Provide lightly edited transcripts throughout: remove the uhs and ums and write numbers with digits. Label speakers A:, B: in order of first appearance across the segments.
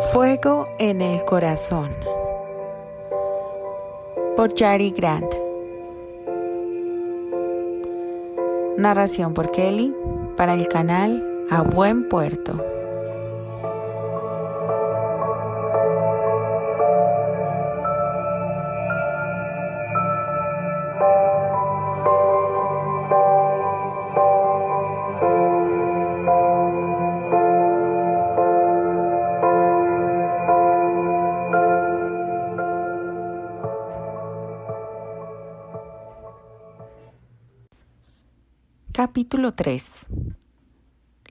A: Fuego en el corazón, por Cary Grant. Narración por Kelly, para el canal A Buen Puerto. Capítulo 3.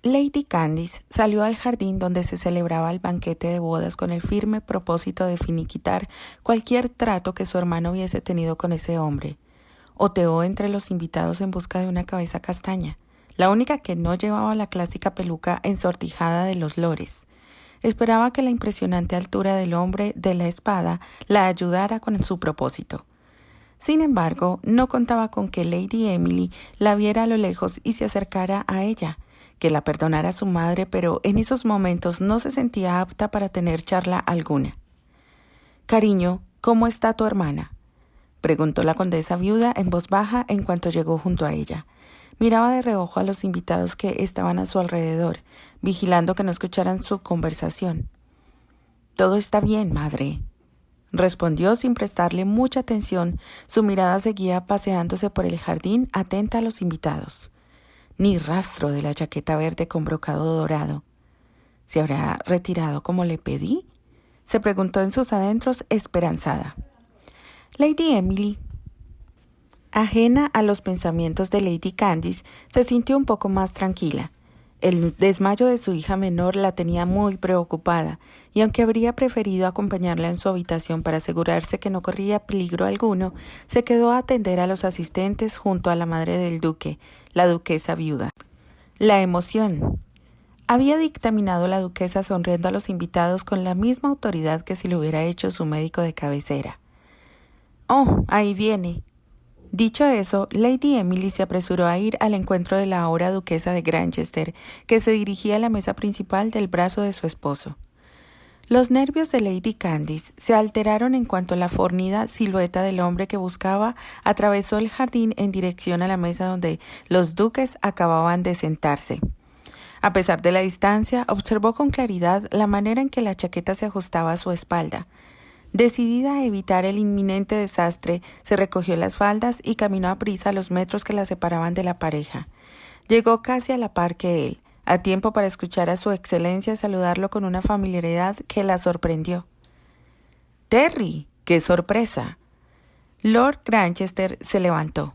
A: Lady Candice salió al jardín donde se celebraba el banquete de bodas con el firme propósito de finiquitar cualquier trato que su hermano hubiese tenido con ese hombre. Oteó entre los invitados en busca de una cabeza castaña, la única que no llevaba la clásica peluca ensortijada de los lores. Esperaba que la impresionante altura del hombre de la espada la ayudara con su propósito. Sin embargo, no contaba con que Lady Emily la viera a lo lejos y se acercara a ella, que la perdonara su madre, pero en esos momentos no se sentía apta para tener charla alguna. «Cariño, ¿cómo está tu hermana?», preguntó la condesa viuda en voz baja en cuanto llegó junto a ella. Miraba de reojo a los invitados que estaban a su alrededor, vigilando que no escucharan su conversación. «Todo está bien, madre», respondió sin prestarle mucha atención. Su mirada seguía paseándose por el jardín, atenta a los invitados. Ni rastro de la chaqueta verde con brocado dorado. ¿Se habrá retirado como le pedí?, se preguntó en sus adentros, esperanzada. Lady Emily, ajena a los pensamientos de Lady Candice, se sintió un poco más tranquila. El desmayo de su hija menor la tenía muy preocupada, y aunque habría preferido acompañarla en su habitación para asegurarse que no corría peligro alguno, se quedó a atender a los asistentes junto a la madre del duque, la duquesa viuda. La emoción. Había dictaminado la duquesa sonriendo a los invitados con la misma autoridad que si lo hubiera hecho su médico de cabecera. «Oh, ahí viene». Dicho eso, Lady Emily se apresuró a ir al encuentro de la ahora duquesa de Granchester, que se dirigía a la mesa principal del brazo de su esposo. Los nervios de Lady Candice se alteraron en cuanto la fornida silueta del hombre que buscaba atravesó el jardín en dirección a la mesa donde los duques acababan de sentarse. A pesar de la distancia, observó con claridad la manera en que la chaqueta se ajustaba a su espalda. Decidida a evitar el inminente desastre, se recogió las faldas y caminó a prisa los metros que la separaban de la pareja. Llegó casi a la par que él, a tiempo para escuchar a su excelencia saludarlo con una familiaridad que la sorprendió. «Terry, qué sorpresa». Lord Granchester se levantó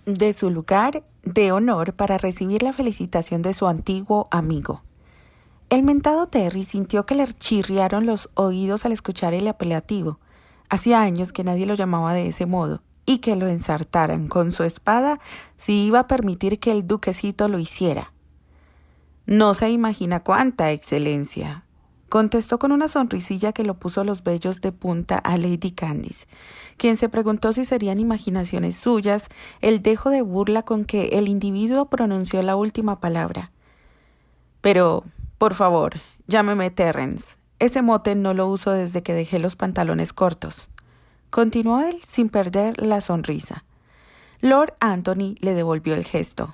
A: de su lugar de honor para recibir la felicitación de su antiguo amigo. El mentado Terry sintió que le chirriaron los oídos al escuchar el apelativo. Hacía años que nadie lo llamaba de ese modo, y que lo ensartaran con su espada si iba a permitir que el duquecito lo hiciera. «No se imagina cuánta excelencia», contestó con una sonrisilla que lo puso los vellos de punta a Lady Candice, quien se preguntó si serían imaginaciones suyas el dejo de burla con que el individuo pronunció la última palabra. «Pero, por favor, llámeme Terrence. Ese mote no lo uso desde que dejé los pantalones cortos», continuó él sin perder la sonrisa. Lord Anthony le devolvió el gesto.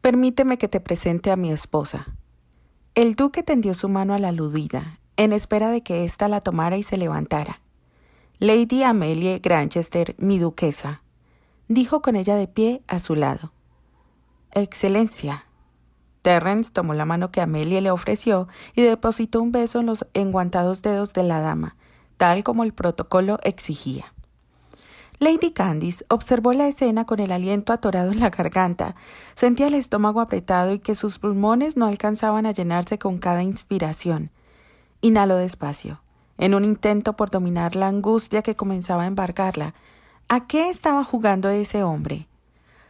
A: «Permíteme que te presente a mi esposa». El duque tendió su mano a la aludida, en espera de que ésta la tomara y se levantara. «Lady Amelie Granchester, mi duquesa», dijo con ella de pie a su lado. «Excelencia». Terrence tomó la mano que Amelie le ofreció y depositó un beso en los enguantados dedos de la dama, tal como el protocolo exigía. Lady Candice observó la escena con el aliento atorado en la garganta. Sentía el estómago apretado y que sus pulmones no alcanzaban a llenarse con cada inspiración. Inhaló despacio, en un intento por dominar la angustia que comenzaba a embargarla. ¿A qué estaba jugando ese hombre?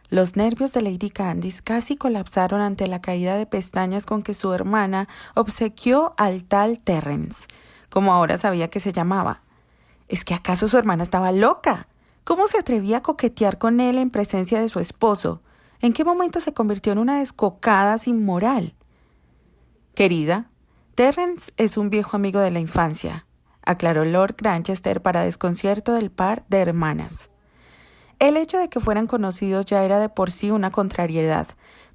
A: Los nervios de Lady Candice casi colapsaron ante la caída de pestañas con que su hermana obsequió al tal Terrence, como ahora sabía que se llamaba. ¿Es que acaso su hermana estaba loca? ¿Cómo se atrevía a coquetear con él en presencia de su esposo? ¿En qué momento se convirtió en una descocada sin moral? «Querida, Terence es un viejo amigo de la infancia, aclaró Lord Granchester para desconcierto del par de hermanas. El hecho de que fueran conocidos ya era de por sí una contrariedad,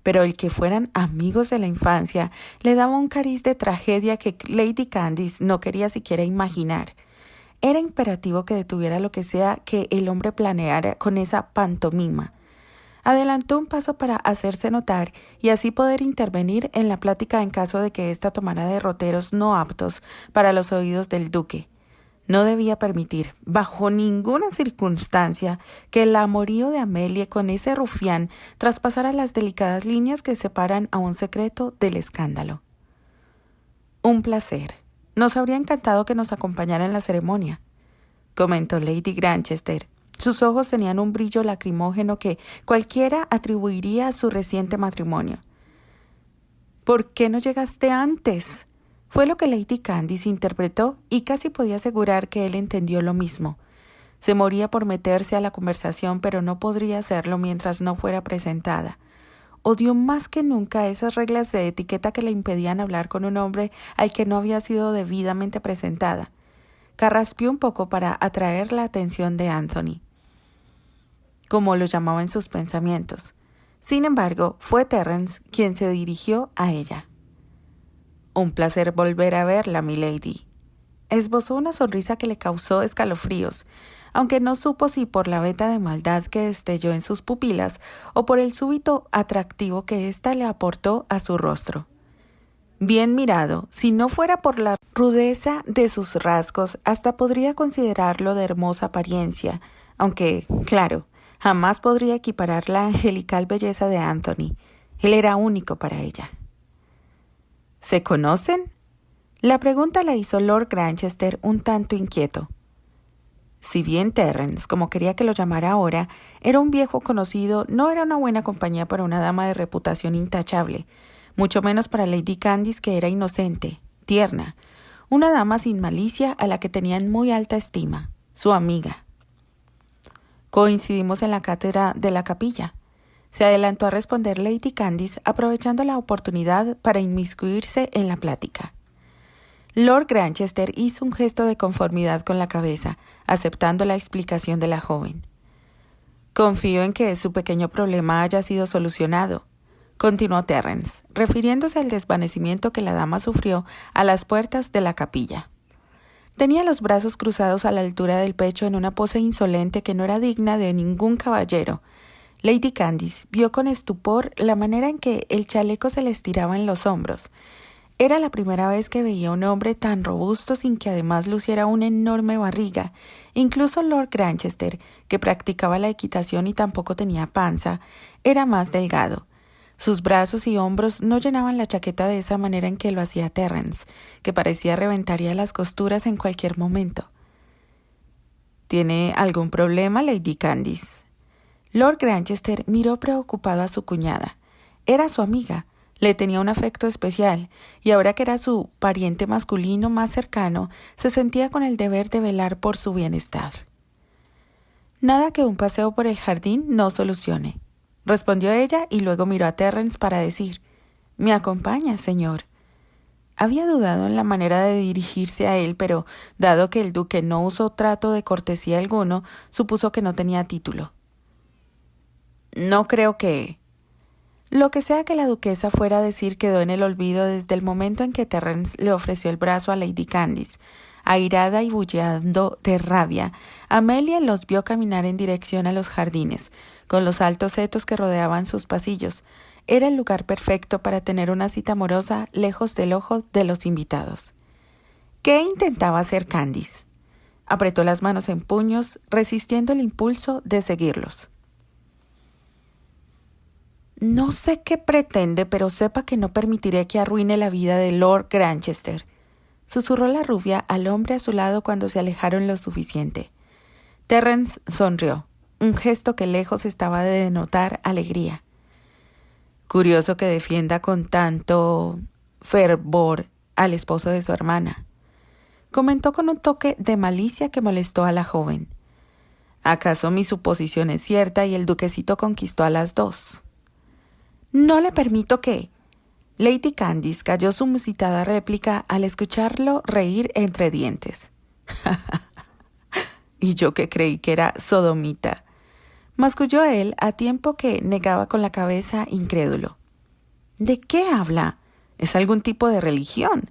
A: pero el que fueran amigos de la infancia le daba un cariz de tragedia que Lady Candice no quería siquiera imaginar. Era imperativo que detuviera lo que sea que el hombre planeara con esa pantomima. Adelantó un paso para hacerse notar y así poder intervenir en la plática en caso de que ésta tomara derroteros no aptos para los oídos del duque. No debía permitir, bajo ninguna circunstancia, que el amorío de Amelia con ese rufián traspasara las delicadas líneas que separan a un secreto del escándalo. Un placer. Nos habría encantado que nos acompañara en la ceremonia, comentó Lady Granchester. Sus ojos tenían un brillo lacrimógeno que cualquiera atribuiría a su reciente matrimonio. ¿Por qué no llegaste antes? Fue lo que Lady Candice interpretó y casi podía asegurar que él entendió lo mismo. Se moría por meterse a la conversación, pero no podría hacerlo mientras no fuera presentada. Odió más que nunca esas reglas de etiqueta que le impedían hablar con un hombre al que no había sido debidamente presentada. Carraspeó un poco para atraer la atención de Anthony, como lo llamaba en sus pensamientos. Sin embargo, fue Terence quien se dirigió a ella. Un placer volver a verla, milady. Esbozó una sonrisa que le causó escalofríos, aunque no supo si por la veta de maldad que destelló en sus pupilas o por el súbito atractivo que ésta le aportó a su rostro. Bien mirado, si no fuera por la rudeza de sus rasgos, hasta podría considerarlo de hermosa apariencia, aunque, claro, jamás podría equiparar la angelical belleza de Anthony. Él era único para ella. ¿Se conocen? La pregunta la hizo Lord Granchester un tanto inquieto. Si bien Terence, como quería que lo llamara ahora, era un viejo conocido, no era una buena compañía para una dama de reputación intachable, mucho menos para Lady Candice, que era inocente, tierna, una dama sin malicia a la que tenían muy alta estima, su amiga. Coincidimos en la cátedra de la capilla. Se adelantó a responder Lady Candice, aprovechando la oportunidad para inmiscuirse en la plática. Lord Granchester hizo un gesto de conformidad con la cabeza, aceptando la explicación de la joven. Confío en que su pequeño problema haya sido solucionado, continuó Terence, refiriéndose al desvanecimiento que la dama sufrió a las puertas de la capilla. Tenía los brazos cruzados a la altura del pecho en una pose insolente que no era digna de ningún caballero. Lady Candice vio con estupor la manera en que el chaleco se le estiraba en los hombros. Era la primera vez que veía a un hombre tan robusto sin que además luciera una enorme barriga. Incluso Lord Granchester, que practicaba la equitación y tampoco tenía panza, era más delgado. Sus brazos y hombros no llenaban la chaqueta de esa manera en que lo hacía Terence, que parecía reventaría las costuras en cualquier momento. ¿Tiene algún problema, Lady Candice? Lord Granchester miró preocupado a su cuñada. Era su amiga, le tenía un afecto especial, y ahora que era su pariente masculino más cercano, se sentía con el deber de velar por su bienestar. Nada que un paseo por el jardín no solucione, respondió ella y luego miró a Terence para decir, «¿Me acompaña, señor?» Había dudado en la manera de dirigirse a él, pero, dado que el duque no usó trato de cortesía alguno, supuso que no tenía título. «No creo que...» Lo que sea que la duquesa fuera a decir quedó en el olvido desde el momento en que Terence le ofreció el brazo a Lady Candice. Airada y bulleando de rabia, Amelia los vio caminar en dirección a los jardines, con los altos setos que rodeaban sus pasillos. Era el lugar perfecto para tener una cita amorosa lejos del ojo de los invitados. ¿Qué intentaba hacer Candice? Apretó las manos en puños, resistiendo el impulso de seguirlos. No sé qué pretende, pero sepa que no permitiré que arruine la vida de Lord Granchester, susurró la rubia al hombre a su lado cuando se alejaron lo suficiente. Terence sonrió, un gesto que lejos estaba de denotar alegría. Curioso que defienda con tanto fervor al esposo de su hermana, comentó con un toque de malicia que molestó a la joven. ¿Acaso mi suposición es cierta y el duquecito conquistó a las dos? No le permito que... Lady Candice cayó su musitada réplica al escucharlo reír entre dientes. Y yo que creí que era sodomita, masculló él a tiempo que negaba con la cabeza incrédulo. ¿De qué habla? ¿Es algún tipo de religión?,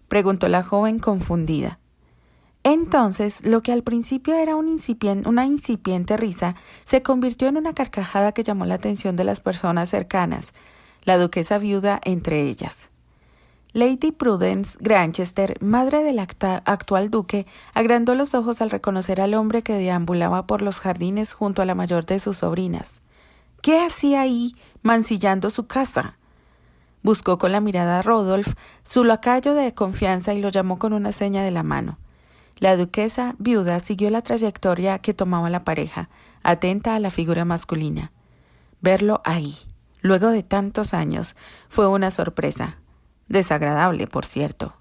A: preguntó la joven confundida. Entonces, lo que al principio era una incipiente risa, se convirtió en una carcajada que llamó la atención de las personas cercanas, la duquesa viuda entre ellas. Lady Prudence Granchester, madre del actual duque, agrandó los ojos al reconocer al hombre que deambulaba por los jardines junto a la mayor de sus sobrinas. ¿Qué hacía ahí, mancillando su casa? Buscó con la mirada a Rodolphe, su lacayo de confianza, y lo llamó con una seña de la mano. La duquesa viuda siguió la trayectoria que tomaba la pareja, atenta a la figura masculina. Verlo ahí, luego de tantos años, fue una sorpresa. Desagradable, por cierto.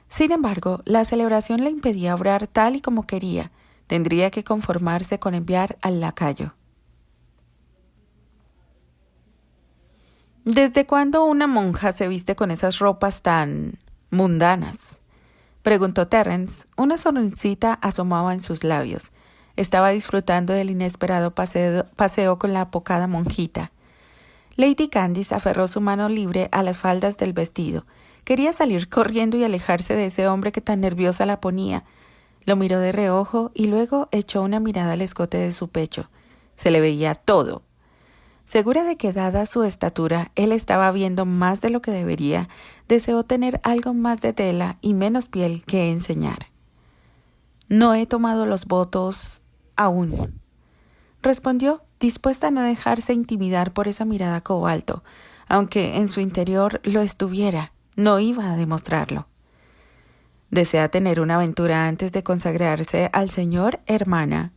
A: Sin embargo, la celebración le impedía obrar tal y como quería. Tendría que conformarse con enviar al lacayo. ¿Desde cuándo una monja se viste con esas ropas tan mundanas?, preguntó Terence. Una sonrisita asomaba en sus labios. Estaba disfrutando del inesperado paseo con la apocada monjita. Lady Candice aferró su mano libre a las faldas del vestido. Quería salir corriendo y alejarse de ese hombre que tan nerviosa la ponía. Lo miró de reojo y luego echó una mirada al escote de su pecho. Se le veía todo. Segura de que, dada su estatura, él estaba viendo más de lo que debería, deseó tener algo más de tela y menos piel que enseñar. «No he tomado los votos aún», respondió, dispuesta a no dejarse intimidar por esa mirada cobalto. Aunque en su interior lo estuviera, no iba a demostrarlo. «¿Desea tener una aventura antes de consagrarse al señor, hermana?».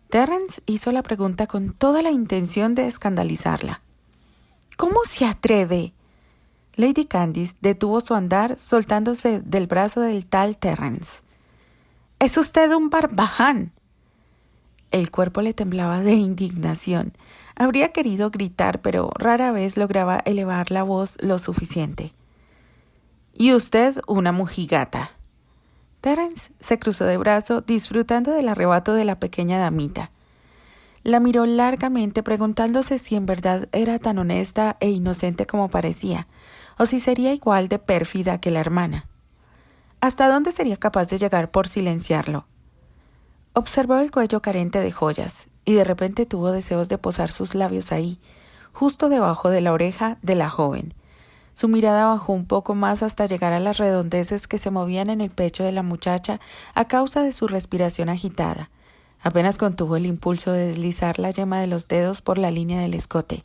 A: Terence hizo la pregunta con toda la intención de escandalizarla. «¿Cómo se atreve?». Lady Candice detuvo su andar soltándose del brazo del tal Terence. «Es usted un barbaján». El cuerpo le temblaba de indignación. Habría querido gritar, pero rara vez lograba elevar la voz lo suficiente. «Y usted una mojigata». Terence se cruzó de brazo, disfrutando del arrebato de la pequeña damita. La miró largamente, preguntándose si en verdad era tan honesta e inocente como parecía, o si sería igual de pérfida que la hermana. ¿Hasta dónde sería capaz de llegar por silenciarlo? Observó el cuello carente de joyas, y de repente tuvo deseos de posar sus labios ahí, justo debajo de la oreja de la joven. Su mirada bajó un poco más hasta llegar a las redondeces que se movían en el pecho de la muchacha a causa de su respiración agitada. Apenas contuvo el impulso de deslizar la yema de los dedos por la línea del escote.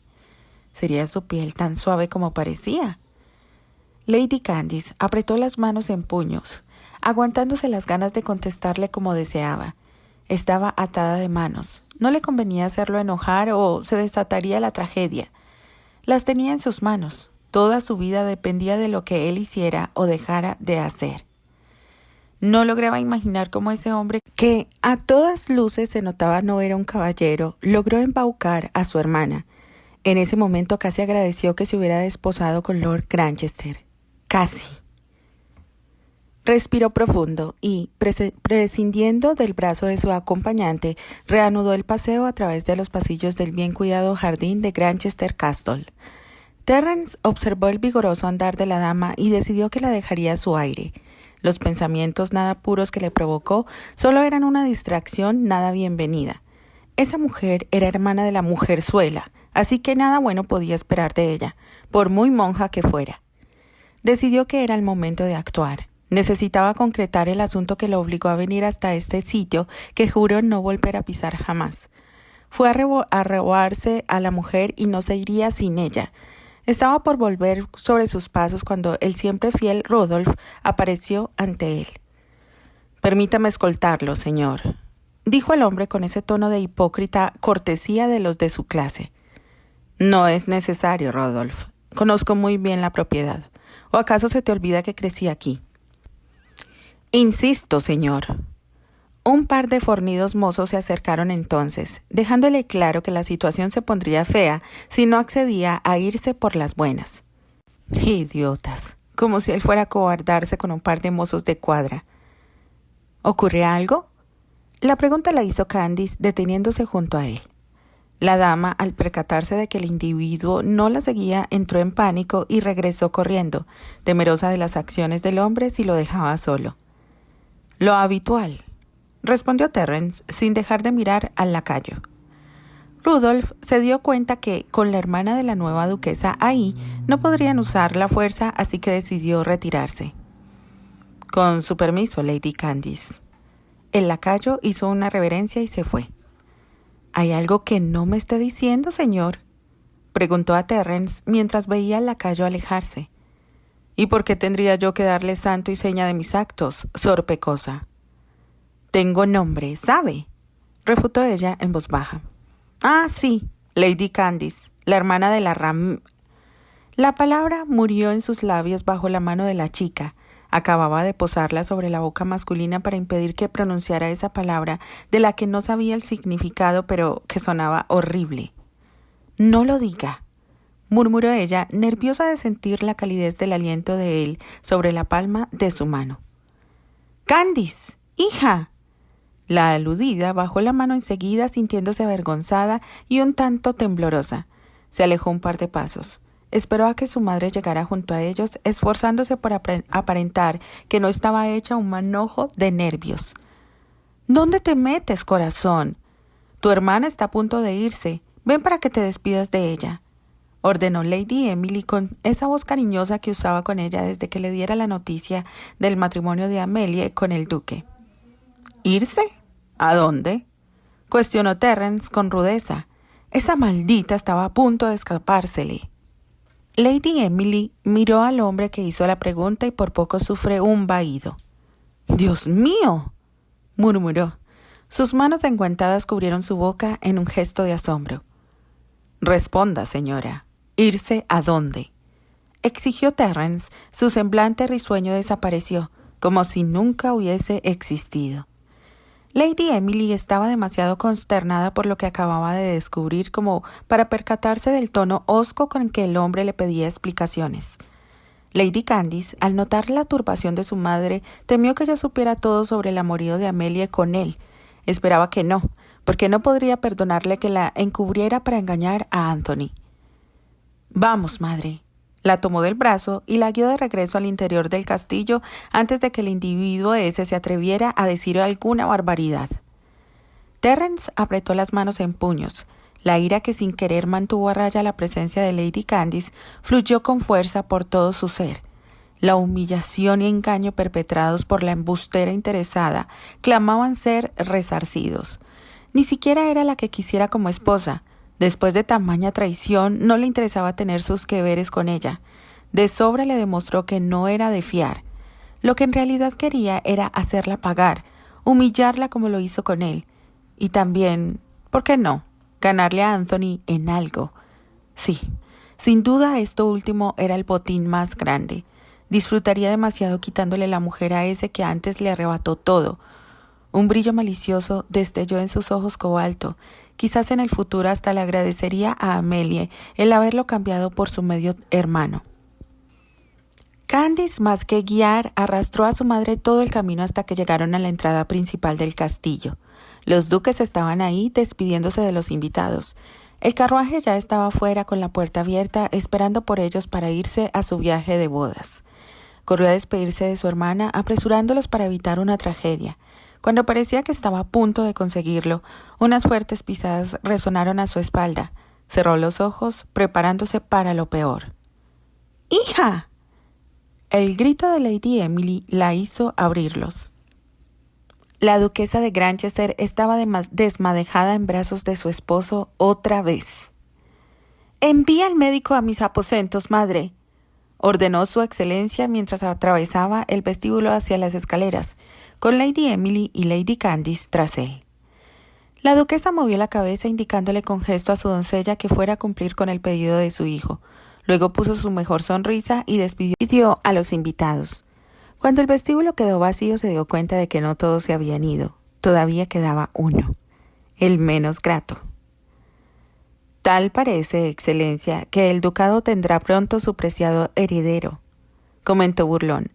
A: ¿Sería su piel tan suave como parecía? Lady Candice apretó las manos en puños, aguantándose las ganas de contestarle como deseaba. Estaba atada de manos. No le convenía hacerlo enojar o se desataría la tragedia. Las tenía en sus manos. Toda su vida dependía de lo que él hiciera o dejara de hacer. No lograba imaginar cómo ese hombre, que a todas luces se notaba no era un caballero, logró embaucar a su hermana. En ese momento casi agradeció que se hubiera desposado con Lord Granchester. Casi. Respiró profundo y, prescindiendo del brazo de su acompañante, reanudó el paseo a través de los pasillos del bien cuidado jardín de Granchester Castle. Terence observó el vigoroso andar de la dama y decidió que la dejaría a su aire. Los pensamientos nada puros que le provocó solo eran una distracción nada bienvenida. Esa mujer era hermana de la mujerzuela, así que nada bueno podía esperar de ella, por muy monja que fuera. Decidió que era el momento de actuar. Necesitaba concretar el asunto que lo obligó a venir hasta este sitio que juró no volver a pisar jamás. Fue a robarse a la mujer y no se iría sin ella. Estaba por volver sobre sus pasos cuando el siempre fiel Rodolphe apareció ante él. «Permítame escoltarlo, señor», dijo el hombre con ese tono de hipócrita cortesía de los de su clase. «No es necesario, Rodolphe. Conozco muy bien la propiedad. ¿O acaso se te olvida que crecí aquí?» «Insisto, señor». Un par de fornidos mozos se acercaron entonces, dejándole claro que la situación se pondría fea si no accedía a irse por las buenas. Idiotas, como si él fuera a cobardarse con un par de mozos de cuadra. ¿Ocurre algo? La pregunta la hizo Candice deteniéndose junto a él. La dama, al percatarse de que el individuo no la seguía, entró en pánico y regresó corriendo, temerosa de las acciones del hombre si lo dejaba solo. Lo habitual, respondió Terence, sin dejar de mirar al lacayo. Rudolf se dio cuenta que, con la hermana de la nueva duquesa ahí, no podrían usar la fuerza, así que decidió retirarse. Con su permiso, Lady Candice. El lacayo hizo una reverencia y se fue. ¿Hay algo que no me esté diciendo, señor?, preguntó a Terence mientras veía al lacayo alejarse. ¿Y por qué tendría yo que darle santo y seña de mis actos, Sor Pecosa? Tengo nombre, ¿sabe?, refutó ella en voz baja. Ah, sí, Lady Candice, la hermana de la La palabra murió en sus labios bajo la mano de la chica. Acababa de posarla sobre la boca masculina para impedir que pronunciara esa palabra de la que no sabía el significado, pero que sonaba horrible. No lo diga, murmuró ella, nerviosa de sentir la calidez del aliento de él sobre la palma de su mano. Candice, hija. La aludida bajó la mano enseguida, sintiéndose avergonzada y un tanto temblorosa. Se alejó un par de pasos. Esperó a que su madre llegara junto a ellos, esforzándose por aparentar que no estaba hecha un manojo de nervios. ¿Dónde te metes, corazón? Tu hermana está a punto de irse. Ven para que te despidas de ella, ordenó Lady Emily con esa voz cariñosa que usaba con ella desde que le diera la noticia del matrimonio de Amelie con el duque. ¿Irse? ¿A dónde?, cuestionó Terence con rudeza. Esa maldita estaba a punto de escapársele. Lady Emily miró al hombre que hizo la pregunta y por poco sufre un vahido. «¡Dios mío!», murmuró. Sus manos enguantadas cubrieron su boca en un gesto de asombro. «Responda, señora. ¿Irse a dónde?», exigió Terence. Su semblante risueño desapareció, como si nunca hubiese existido. Lady Emily estaba demasiado consternada por lo que acababa de descubrir como para percatarse del tono hosco con que el hombre le pedía explicaciones. Lady Candice, al notar la turbación de su madre, temió que ella supiera todo sobre el amorío de Amelie con él. Esperaba que no, porque no podría perdonarle que la encubriera para engañar a Anthony. «Vamos, madre». La tomó del brazo y la guió de regreso al interior del castillo antes de que el individuo ese se atreviera a decir alguna barbaridad. Terence apretó las manos en puños. La ira que sin querer mantuvo a raya la presencia de Lady Candice fluyó con fuerza por todo su ser. La humillación y engaño perpetrados por la embustera interesada clamaban ser resarcidos. Ni siquiera era la que quisiera como esposa. Después de tamaña traición, no le interesaba tener sus que veres con ella. De sobra le demostró que no era de fiar. Lo que en realidad quería era hacerla pagar, humillarla como lo hizo con él. Y también, ¿por qué no?, ganarle a Anthony en algo. Sí, sin duda esto último era el botín más grande. Disfrutaría demasiado quitándole la mujer a ese que antes le arrebató todo. Un brillo malicioso destelló en sus ojos cobalto. Quizás en el futuro hasta le agradecería a Amelie el haberlo cambiado por su medio hermano. Candice, más que guiar, arrastró a su madre todo el camino hasta que llegaron a la entrada principal del castillo. Los duques estaban ahí despidiéndose de los invitados. El carruaje ya estaba fuera con la puerta abierta, esperando por ellos para irse a su viaje de bodas. Corrió a despedirse de su hermana, apresurándolos para evitar una tragedia. Cuando parecía que estaba a punto de conseguirlo, unas fuertes pisadas resonaron a su espalda. Cerró los ojos, preparándose para lo peor. ¡Hija! El grito de Lady Emily la hizo abrirlos. La duquesa de Granchester estaba desmadejada en brazos de su esposo otra vez. «Envía al médico a mis aposentos, madre», ordenó su excelencia mientras atravesaba el vestíbulo hacia las escaleras, con Lady Emily y Lady Candice tras él. La duquesa movió la cabeza indicándole con gesto a su doncella que fuera a cumplir con el pedido de su hijo. Luego puso su mejor sonrisa y despidió a los invitados. Cuando el vestíbulo quedó vacío se dio cuenta de que no todos se habían ido. Todavía quedaba uno, el menos grato. Tal parece, Excelencia, que el ducado tendrá pronto su preciado heredero, comentó burlón.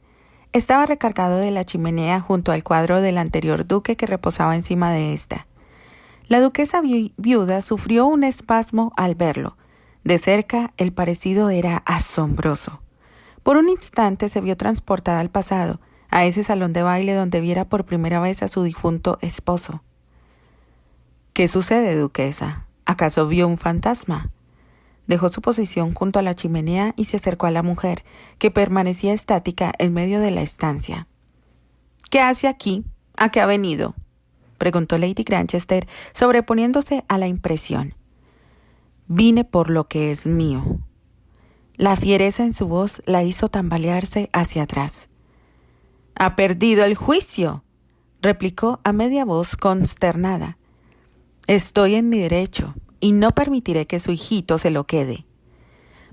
A: Estaba recargado de la chimenea junto al cuadro del anterior duque que reposaba encima de ésta. La duquesa viuda sufrió un espasmo al verlo. De cerca, el parecido era asombroso. Por un instante se vio transportada al pasado, a ese salón de baile donde viera por primera vez a su difunto esposo. ¿Qué sucede, duquesa? ¿Acaso vio un fantasma? Dejó su posición junto a la chimenea y se acercó a la mujer, que permanecía estática en medio de la estancia. ¿Qué hace aquí? ¿A qué ha venido?, preguntó Lady Granchester, sobreponiéndose a la impresión. Vine por lo que es mío. La fiereza en su voz la hizo tambalearse hacia atrás. —¡Ha perdido el juicio! —replicó a media voz consternada. —Estoy en mi derecho y no permitiré que su hijito se lo quede.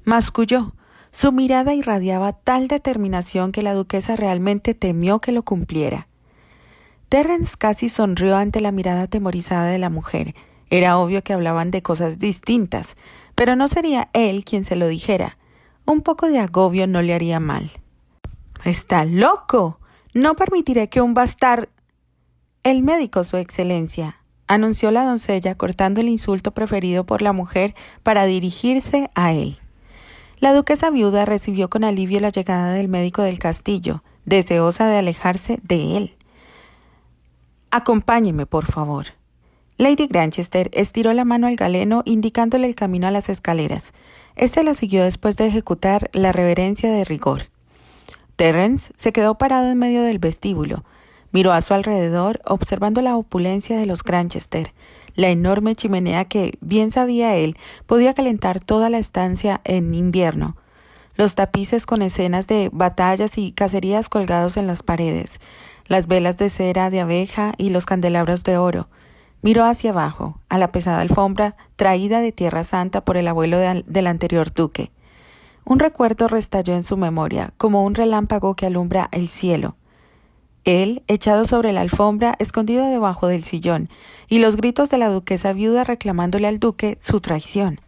A: Masculló. Su mirada irradiaba tal determinación que la duquesa realmente temió que lo cumpliera. Terence casi sonrió ante la mirada atemorizada de la mujer. Era obvio que hablaban de cosas distintas, pero no sería él quien se lo dijera. Un poco de agobio no le haría mal. —¡Está loco! No permitiré que un bastardo... El médico, su excelencia —anunció la doncella, cortando el insulto preferido por la mujer para dirigirse a él. La duquesa viuda recibió con alivio la llegada del médico del castillo, deseosa de alejarse de él. —Acompáñeme, por favor. Lady Granchester estiró la mano al galeno, indicándole el camino a las escaleras. Este la siguió después de ejecutar la reverencia de rigor. Terence se quedó parado en medio del vestíbulo. Miró a su alrededor, observando la opulencia de los Granchester, la enorme chimenea que, bien sabía él, podía calentar toda la estancia en invierno, los tapices con escenas de batallas y cacerías colgados en las paredes, las velas de cera de abeja y los candelabros de oro. Miró hacia abajo, a la pesada alfombra traída de Tierra Santa por el abuelo del anterior duque. Un recuerdo restalló en su memoria, como un relámpago que alumbra el cielo. Él, echado sobre la alfombra, escondido debajo del sillón, y los gritos de la duquesa viuda reclamándole al duque su traición.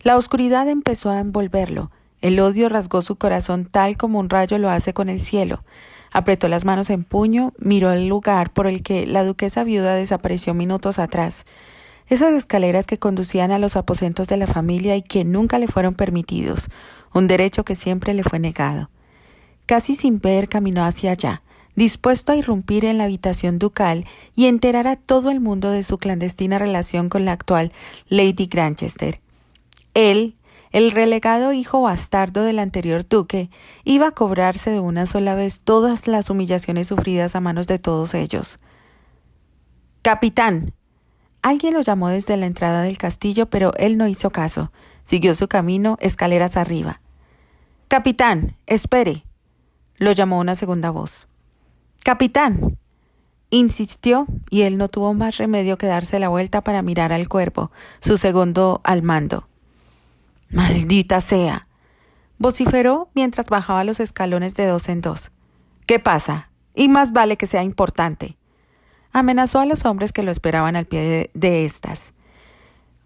A: La oscuridad empezó a envolverlo. El odio rasgó su corazón tal como un rayo lo hace con el cielo. Apretó las manos en puño, miró el lugar por el que la duquesa viuda desapareció minutos atrás. Esas escaleras que conducían a los aposentos de la familia y que nunca le fueron permitidos, un derecho que siempre le fue negado. Casi sin ver caminó hacia allá, dispuesto a irrumpir en la habitación ducal y enterar a todo el mundo de su clandestina relación con la actual Lady Granchester. Él, el relegado hijo bastardo del anterior duque, iba a cobrarse de una sola vez todas las humillaciones sufridas a manos de todos ellos. —¡Capitán! Alguien lo llamó desde la entrada del castillo, pero él no hizo caso. Siguió su camino, escaleras arriba. —¡Capitán! ¡Espere! Lo llamó una segunda voz. —¡Capitán! Insistió, y él no tuvo más remedio que darse la vuelta para mirar al cuerpo, su segundo al mando. —¡Maldita sea! Vociferó mientras bajaba los escalones de dos en dos. —¿Qué pasa? Y más vale que sea importante. Amenazó a los hombres que lo esperaban al pie de estas.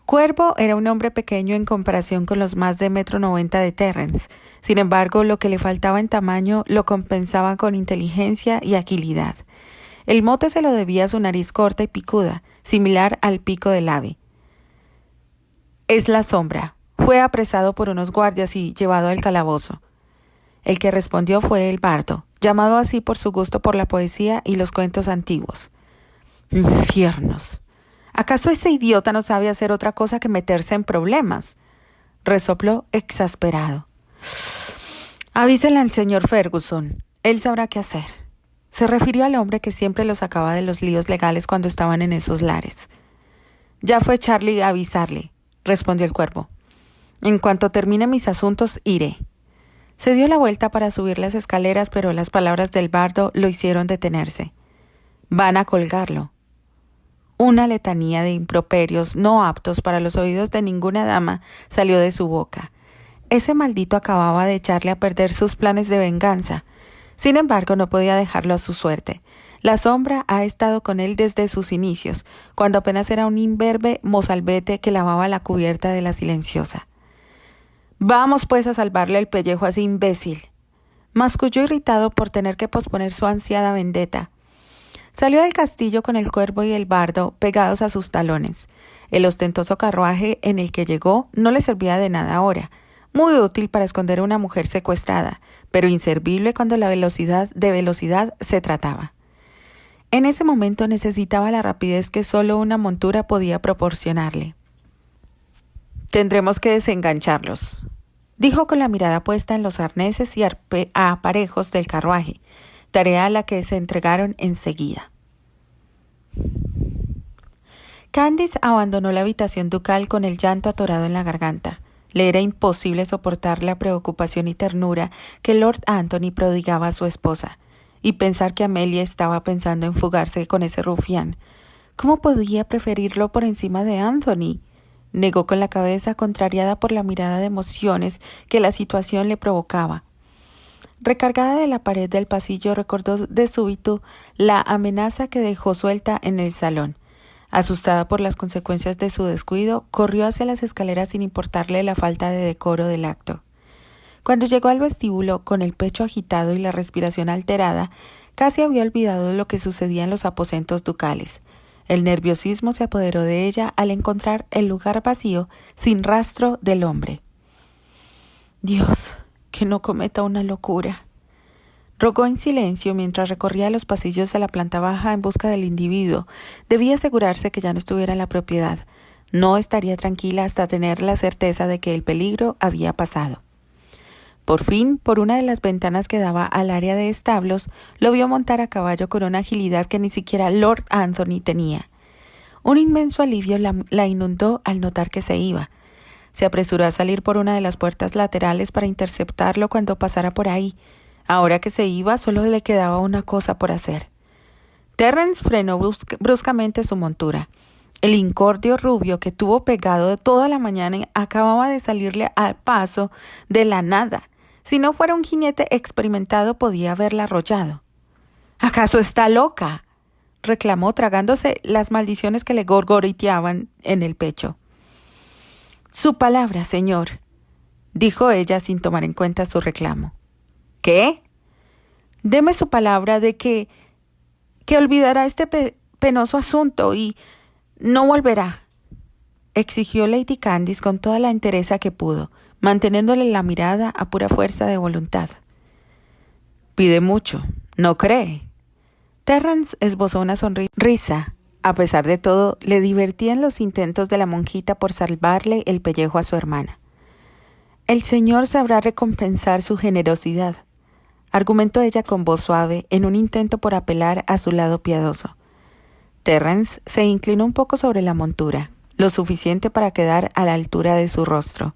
A: Cuervo era un hombre pequeño en comparación con los más de 1,90 m de Terence. Sin embargo, lo que le faltaba en tamaño lo compensaba con inteligencia y agilidad. El mote se lo debía a su nariz corta y picuda, similar al pico del ave. —Es la sombra. Fue apresado por unos guardias y llevado al calabozo. El que respondió fue el bardo, llamado así por su gusto por la poesía y los cuentos antiguos. —¡Infiernos! ¿Acaso ese idiota no sabe hacer otra cosa que meterse en problemas? Resopló exasperado. —Avísele al señor Ferguson. Él sabrá qué hacer. Se refirió al hombre que siempre lo sacaba de los líos legales cuando estaban en esos lares. —Ya fue Charlie a avisarle —respondió el cuervo—. En cuanto termine mis asuntos, iré. Se dio la vuelta para subir las escaleras, pero las palabras del bardo lo hicieron detenerse. —Van a colgarlo. Una letanía de improperios no aptos para los oídos de ninguna dama salió de su boca. Ese maldito acababa de echarle a perder sus planes de venganza. Sin embargo, no podía dejarlo a su suerte. La sombra ha estado con él desde sus inicios, cuando apenas era un imberbe mozalbete que lavaba la cubierta de la silenciosa. «Vamos pues a salvarle el pellejo a ese imbécil», masculló irritado por tener que posponer su ansiada vendetta. Salió del castillo con el cuervo y el bardo pegados a sus talones. El ostentoso carruaje en el que llegó no le servía de nada ahora, muy útil para esconder a una mujer secuestrada, pero inservible cuando de velocidad se trataba. En ese momento necesitaba la rapidez que solo una montura podía proporcionarle. «Tendremos que desengancharlos», dijo con la mirada puesta en los arneses y aparejos del carruaje, tarea a la que se entregaron enseguida. Candice abandonó la habitación ducal con el llanto atorado en la garganta. Le era imposible soportar la preocupación y ternura que Lord Anthony prodigaba a su esposa, y pensar que Amelia estaba pensando en fugarse con ese rufián. ¿Cómo podía preferirlo por encima de Anthony? Negó con la cabeza, contrariada por la mirada de emociones que la situación le provocaba. Recargada de la pared del pasillo, recordó de súbito la amenaza que dejó suelta en el salón. Asustada por las consecuencias de su descuido, corrió hacia las escaleras sin importarle la falta de decoro del acto. Cuando llegó al vestíbulo, con el pecho agitado y la respiración alterada, casi había olvidado lo que sucedía en los aposentos ducales. El nerviosismo se apoderó de ella al encontrar el lugar vacío, sin rastro del hombre. «Dios, que no cometa una locura», rogó en silencio mientras recorría los pasillos de la planta baja en busca del individuo. Debía asegurarse que ya no estuviera en la propiedad. No estaría tranquila hasta tener la certeza de que el peligro había pasado. Por fin, por una de las ventanas que daba al área de establos, lo vio montar a caballo con una agilidad que ni siquiera Lord Anthony tenía. Un inmenso alivio la inundó al notar que se iba. Se apresuró a salir por una de las puertas laterales para interceptarlo cuando pasara por ahí. Ahora que se iba, solo le quedaba una cosa por hacer. Terrence frenó bruscamente su montura. El incordio rubio que tuvo pegado toda la mañana acababa de salirle al paso de la nada. Si no fuera un jinete experimentado, podía haberla arrollado. «¿Acaso está loca?», reclamó, tragándose las maldiciones que le gorgoreteaban en el pecho. «Su palabra, señor», dijo ella sin tomar en cuenta su reclamo. «¿Qué?». «Deme su palabra de que olvidará este penoso asunto y no volverá», exigió Lady Candice con toda la entereza que pudo, manteniéndole la mirada a pura fuerza de voluntad. «Pide mucho, ¿no cree?». Terrence esbozó una sonrisa. A pesar de todo, le divertían los intentos de la monjita por salvarle el pellejo a su hermana. «El Señor sabrá recompensar su generosidad», argumentó ella con voz suave en un intento por apelar a su lado piadoso. Terrence se inclinó un poco sobre la montura, lo suficiente para quedar a la altura de su rostro.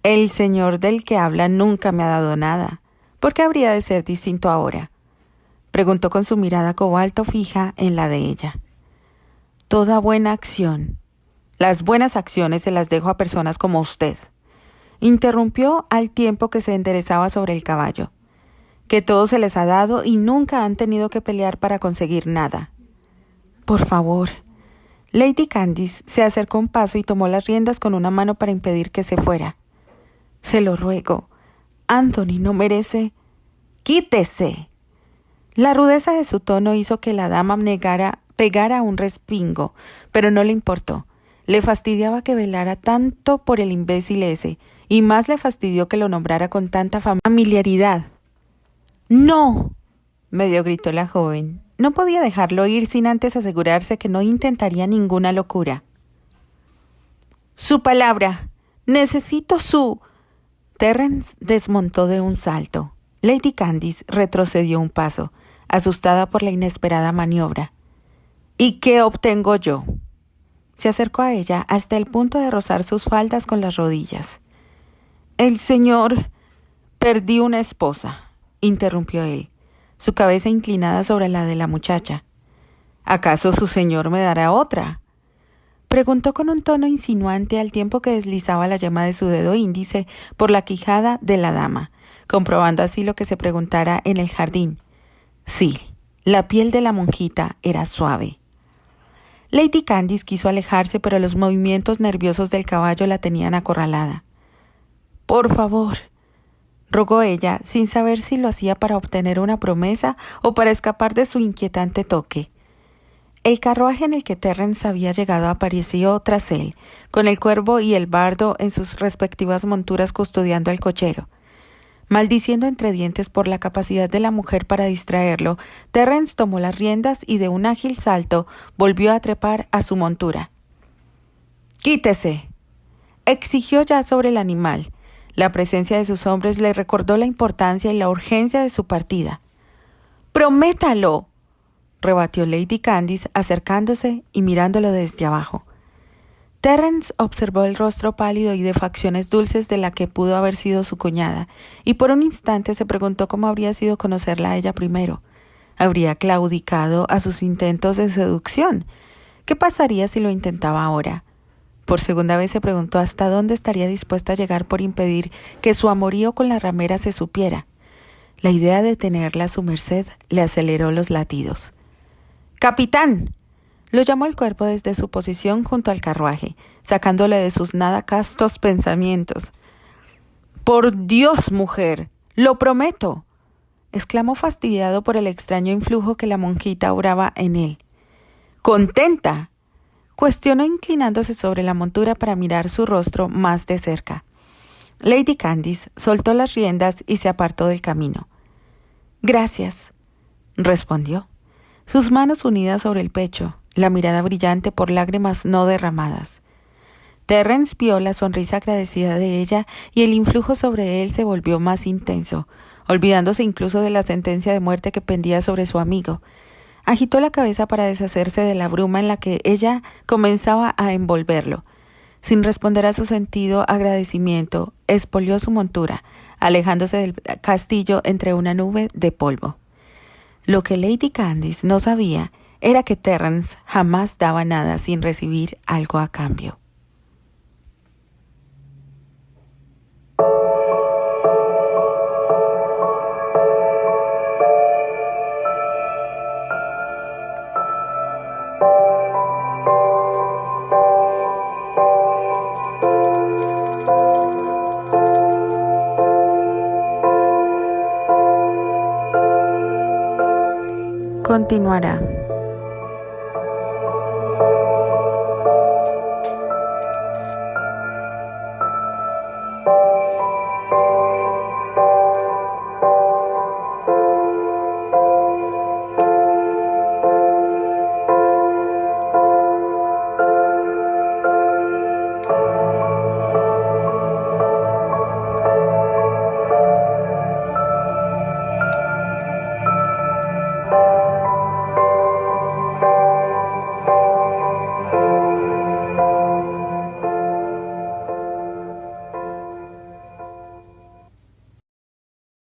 A: «El Señor del que habla nunca me ha dado nada. ¿Por qué habría de ser distinto ahora?», preguntó con su mirada cobalto fija en la de ella. «Toda buena acción. Las buenas acciones se las dejo a personas como usted», interrumpió al tiempo que se enderezaba sobre el caballo. «Que todo se les ha dado y nunca han tenido que pelear para conseguir nada». «Por favor». Lady Candice se acercó un paso y tomó las riendas con una mano para impedir que se fuera. «Se lo ruego. Anthony no merece». «¡Quítese!». La rudeza de su tono hizo que la dama pegara un respingo, pero no le importó. Le fastidiaba que velara tanto por el imbécil ese, y más le fastidió que lo nombrara con tanta familiaridad. «¡No!», medio gritó la joven. No podía dejarlo ir sin antes asegurarse que no intentaría ninguna locura. «Su palabra. Necesito su...». Terrence desmontó de un salto. Lady Candice retrocedió un paso, asustada por la inesperada maniobra. «¿Y qué obtengo yo?». Se acercó a ella hasta el punto de rozar sus faldas con las rodillas. «El señor...». «Perdí una esposa», interrumpió él, su cabeza inclinada sobre la de la muchacha. «¿Acaso su señor me dará otra?», preguntó con un tono insinuante al tiempo que deslizaba la yema de su dedo índice por la quijada de la dama, comprobando así lo que se preguntara en el jardín. «Sí, La piel de la monjita era suave. Lady Candice quiso alejarse, pero los movimientos nerviosos del caballo la tenían acorralada. «Por favor», rogó ella, sin saber si lo hacía para obtener una promesa o para escapar de su inquietante toque. El carruaje en el que Terence había llegado apareció tras él, con el cuervo y el bardo en sus respectivas monturas custodiando al cochero. Maldiciendo entre dientes por la capacidad de la mujer para distraerlo, Terence tomó las riendas y de un ágil salto volvió a trepar a su montura. «¡Quítese!», exigió ya sobre el animal. La presencia de sus hombres le recordó la importancia y la urgencia de su partida. «¡Prométalo!», rebatió Lady Candice, acercándose y mirándolo desde abajo. Terence observó el rostro pálido y de facciones dulces de la que pudo haber sido su cuñada, y por un instante se preguntó cómo habría sido conocerla a ella primero. ¿Habría claudicado a sus intentos de seducción? ¿Qué pasaría si lo intentaba ahora? Por segunda vez se preguntó hasta dónde estaría dispuesta a llegar por impedir que su amorío con la ramera se supiera. La idea de tenerla a su merced le aceleró los latidos. «¡Capitán!», lo llamó el cuerpo desde su posición junto al carruaje, sacándole de sus nada castos pensamientos. «¡Por Dios, mujer! ¡Lo prometo!», exclamó fastidiado por el extraño influjo que la monjita obraba en él. «¿Contenta?», cuestionó inclinándose sobre la montura para mirar su rostro más de cerca. Lady Candice soltó las riendas y se apartó del camino. «Gracias», respondió, sus manos unidas sobre el pecho, la mirada brillante por lágrimas no derramadas. Terence vio la sonrisa agradecida de ella y el influjo sobre él se volvió más intenso, olvidándose incluso de la sentencia de muerte que pendía sobre su amigo. Agitó la cabeza para deshacerse de la bruma en la que ella comenzaba a envolverlo. Sin responder a su sentido agradecimiento, espolió su montura, alejándose del castillo entre una nube de polvo. Lo que Lady Candice no sabía era que Terence jamás daba nada sin recibir algo a cambio. Continuará.